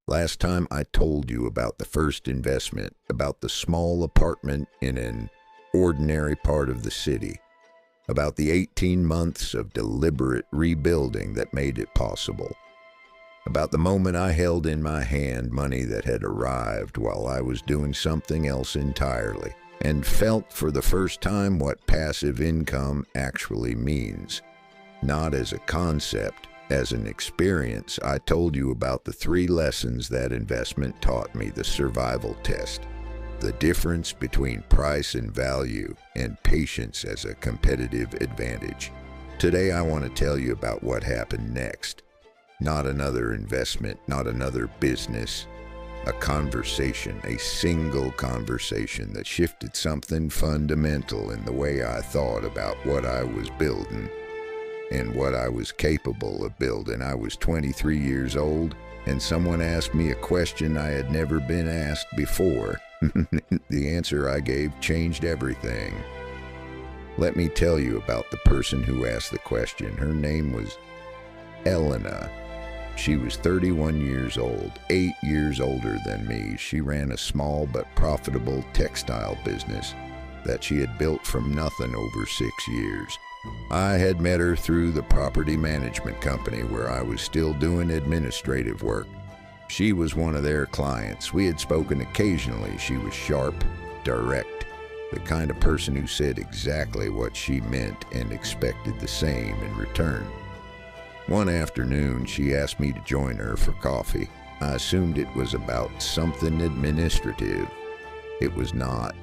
Last time I told you about the first investment, about the small apartment in an ordinary part of the city, about the 18 months of deliberate rebuilding that made it possible, about the moment I held in my hand money that had arrived while I was doing something else entirely, and felt for the first time what passive income actually means, not as a concept, as an experience. I told you about the 3 lessons that investment taught me, the survival test, the difference between price and value, and patience as a competitive advantage. Today I want to tell you about what happened next. Not another investment, not another business, a conversation, a single conversation that shifted something fundamental in the way I thought about what I was building and what I was capable of building. I was 23 years old, and someone asked me a question I had never been asked before. The answer I gave changed everything. Let me tell you about the person who asked the question. Her name was Elena. She was 31 years old, 8 years older than me. She ran a small but profitable textile business that she had built from nothing over 6 years. I had met her through the property management company where I was still doing administrative work. She was one of their clients. We had spoken occasionally. She was sharp, direct, the kind of person who said exactly what she meant and expected the same in return. One afternoon, she asked me to join her for coffee. I assumed it was about something administrative. It was not.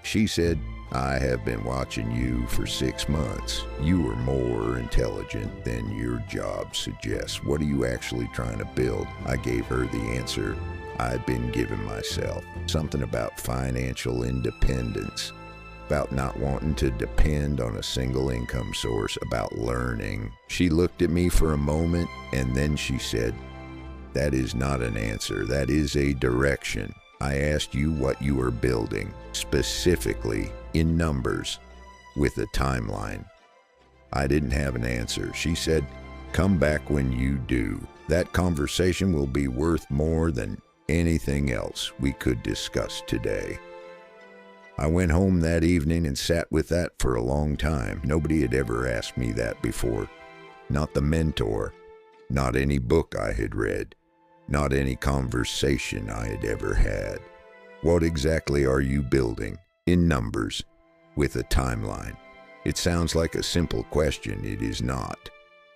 She said, "I have been watching you for 6 months. You are more intelligent than your job suggests. What are you actually trying to build?" I gave her the answer I'd been giving myself. Something about financial independence, about not wanting to depend on a single income source, about learning. She looked at me for a moment, and then she said, "That is not an answer. That is a direction. I asked you what you are building, specifically in numbers, with a timeline." I didn't have an answer. She said, "Come back when you do. That conversation will be worth more than anything else we could discuss today." I went home that evening and sat with that for a long time. Nobody had ever asked me that before. Not the mentor, not any book I had read, not any conversation I had ever had. What exactly are you building? In numbers, with a timeline. It sounds like a simple question. It is not.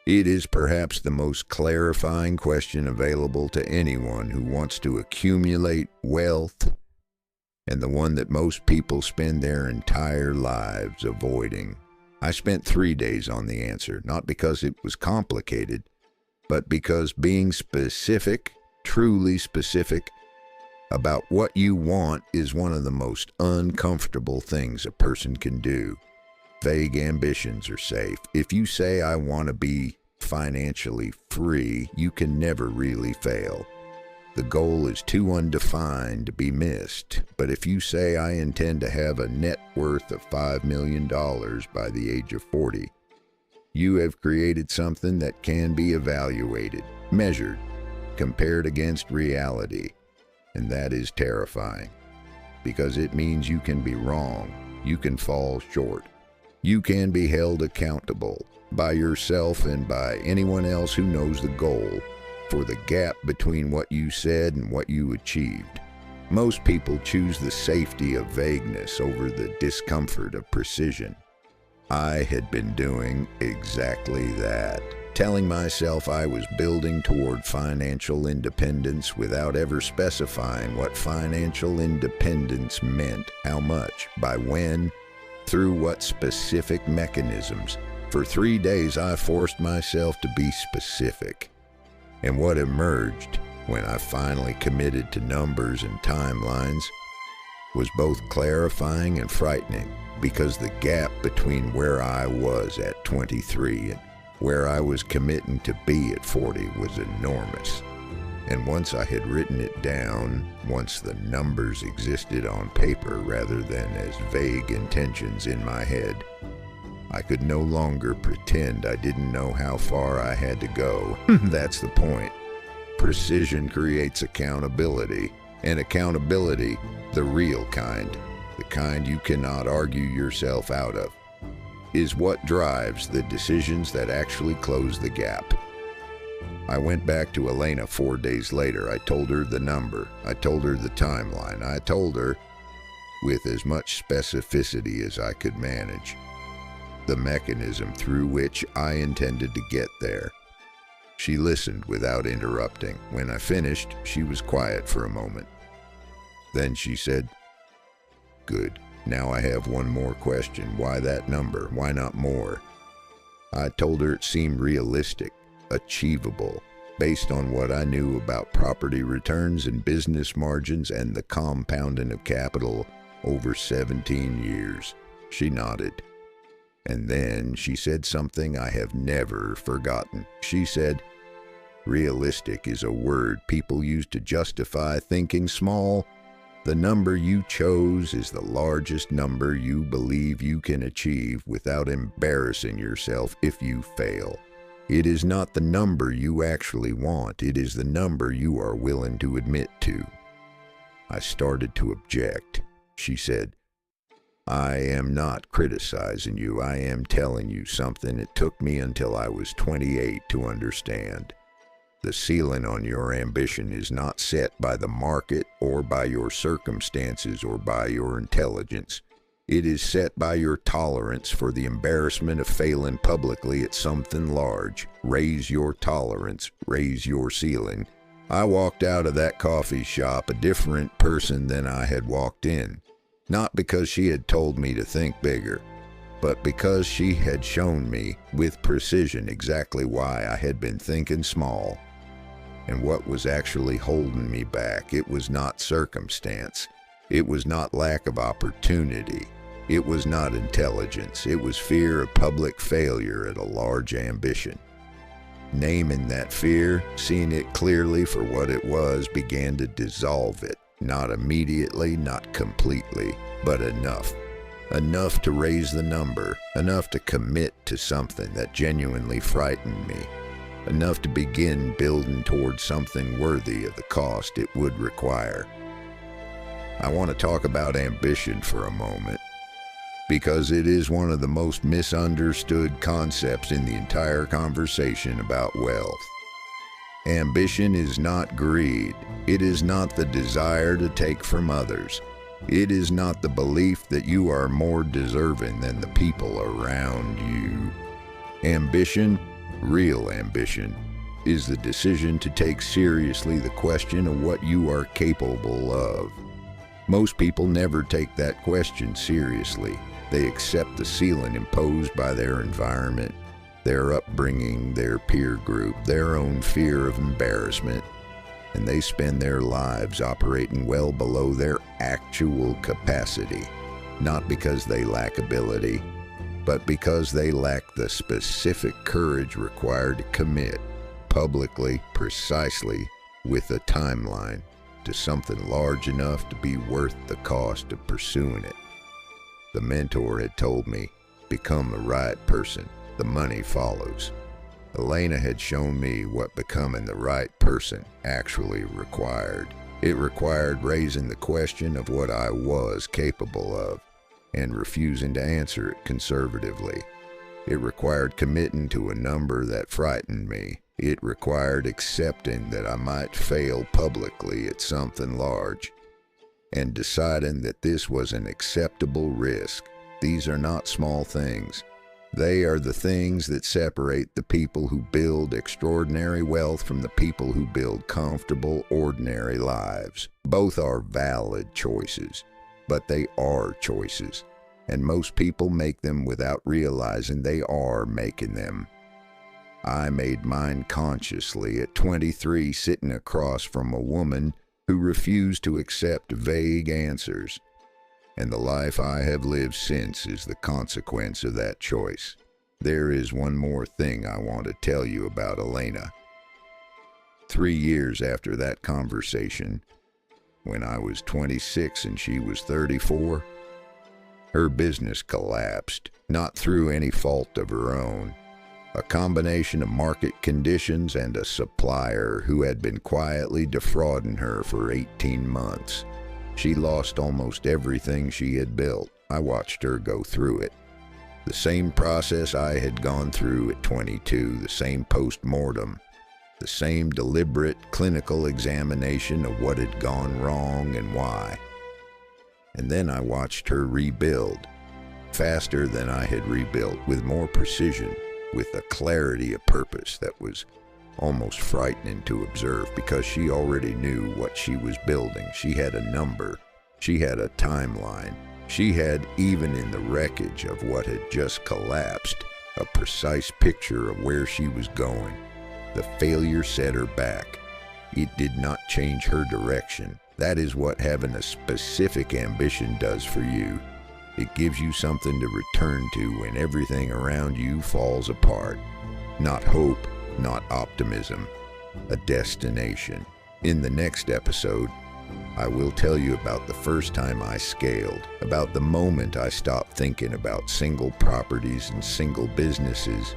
It is perhaps the most clarifying question available to anyone who wants to accumulate wealth, and the one that most people spend their entire lives avoiding. I spent 3 days on the answer, not because it was complicated, but because being specific, truly specific, about what you want is one of the most uncomfortable things a person can do. Vague ambitions are safe. If you say, "I want to be financially free," you can never really fail. The goal is too undefined to be missed. But if you say, "I intend to have a net worth of $5 million by the age of 40, you have created something that can be evaluated, measured, compared against reality. And that is terrifying, because it means you can be wrong, you can fall short, you can be held accountable by yourself and by anyone else who knows the goal for the gap between what you said and what you achieved. Most people choose the safety of vagueness over the discomfort of precision. I had been doing exactly that, telling myself I was building toward financial independence without ever specifying what financial independence meant, how much, by when, through what specific mechanisms. For 3 days I forced myself to be specific. And what emerged when I finally committed to numbers and timelines was both clarifying and frightening, because the gap between where I was at 23 and where I was committing to be at 40 was enormous. And once I had written it down, once the numbers existed on paper rather than as vague intentions in my head, I could no longer pretend I didn't know how far I had to go. That's the point. precision creates accountability, and accountability, the real kind, the kind you cannot argue yourself out of, is what drives the decisions that actually close the gap. I went back to Elena 4 days later. I told her the number. I told her the timeline. I told her, with as much specificity as I could manage, the mechanism through which I intended to get there. She listened without interrupting. When I finished, she was quiet for a moment. Then she said, "Good. Now I have one more question. Why that number? Why not more?" I told her it seemed realistic, achievable, based on what I knew about property returns and business margins and the compounding of capital over 17 years. She nodded. And then she said something I have never forgotten. She said, "Realistic is a word people use to justify thinking small. The number you chose is the largest number you believe you can achieve without embarrassing yourself if you fail. It is not the number you actually want. It is the number you are willing to admit to." I started to object. She said, "I am not criticizing you. I am telling you something it took me until I was 28 to understand. The ceiling on your ambition is not set by the market or by your circumstances or by your intelligence. It is set by your tolerance for the embarrassment of failing publicly at something large. Raise your tolerance, raise your ceiling." I walked out of that coffee shop a different person than I had walked in. Not because she had told me to think bigger, but because she had shown me with precision exactly why I had been thinking small and what was actually holding me back. It was not circumstance. It was not lack of opportunity. It was not intelligence. It was fear of public failure at a large ambition. Naming that fear, seeing it clearly for what it was, began to dissolve it. Not immediately, not completely, but enough. Enough to raise the number, enough to commit to something that genuinely frightened me, enough to begin building towards something worthy of the cost it would require. I want to talk about ambition for a moment, because it is one of the most misunderstood concepts in the entire conversation about wealth. Ambition is not greed. It is not the desire to take from others. It is not the belief that you are more deserving than the people around you. Ambition, real ambition, is the decision to take seriously the question of what you are capable of. Most people never take that question seriously. They accept the ceiling imposed by their environment, their upbringing, their peer group, their own fear of embarrassment, and they spend their lives operating well below their actual capacity, not because they lack ability, but because they lack the specific courage required to commit publicly, precisely, with a timeline, to something large enough to be worth the cost of pursuing it. The mentor had told me, become the right person, the money follows. Elena had shown me what becoming the right person actually required. It required raising the question of what I was capable of and refusing to answer it conservatively. It required committing to a number that frightened me. It required accepting that I might fail publicly at something large and deciding that this was an acceptable risk. These are not small things. They are the things that separate the people who build extraordinary wealth from the people who build comfortable, ordinary lives. Both are valid choices, but they are choices, and most people make them without realizing they are making them. I made mine consciously at 23, sitting across from a woman who refused to accept vague answers. And the life I have lived since is the consequence of that choice. There is one more thing I want to tell you about Elena. 3 years after that conversation, when I was 26 and she was 34, her business collapsed, not through any fault of her own. A combination of market conditions and a supplier who had been quietly defrauding her for 18 months. She lost almost everything she had built. I watched her go through it. The same process I had gone through at 22, the same post-mortem, the same deliberate clinical examination of what had gone wrong and why. And then I watched her rebuild, faster than I had rebuilt, with more precision, with a clarity of purpose that was almost frightening to observe, because she already knew what she was building. She had a number, she had a timeline, she had, even in the wreckage of what had just collapsed, a precise picture of where she was going. The failure set her back. It did not change her direction. That is what having a specific ambition does for you. It gives you something to return to when everything around you falls apart. Not hope, not optimism, a destination. In the next episode, I will tell you about the first time I scaled, about the moment I stopped thinking about single properties and single businesses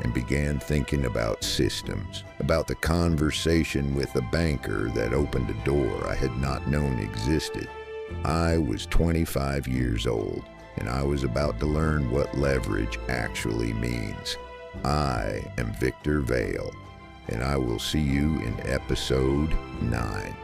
and began thinking about systems, about the conversation with a banker that opened a door I had not known existed. I was 25 years old, and I was about to learn what leverage actually means. I am Victor Vale, and I will see you in episode 9.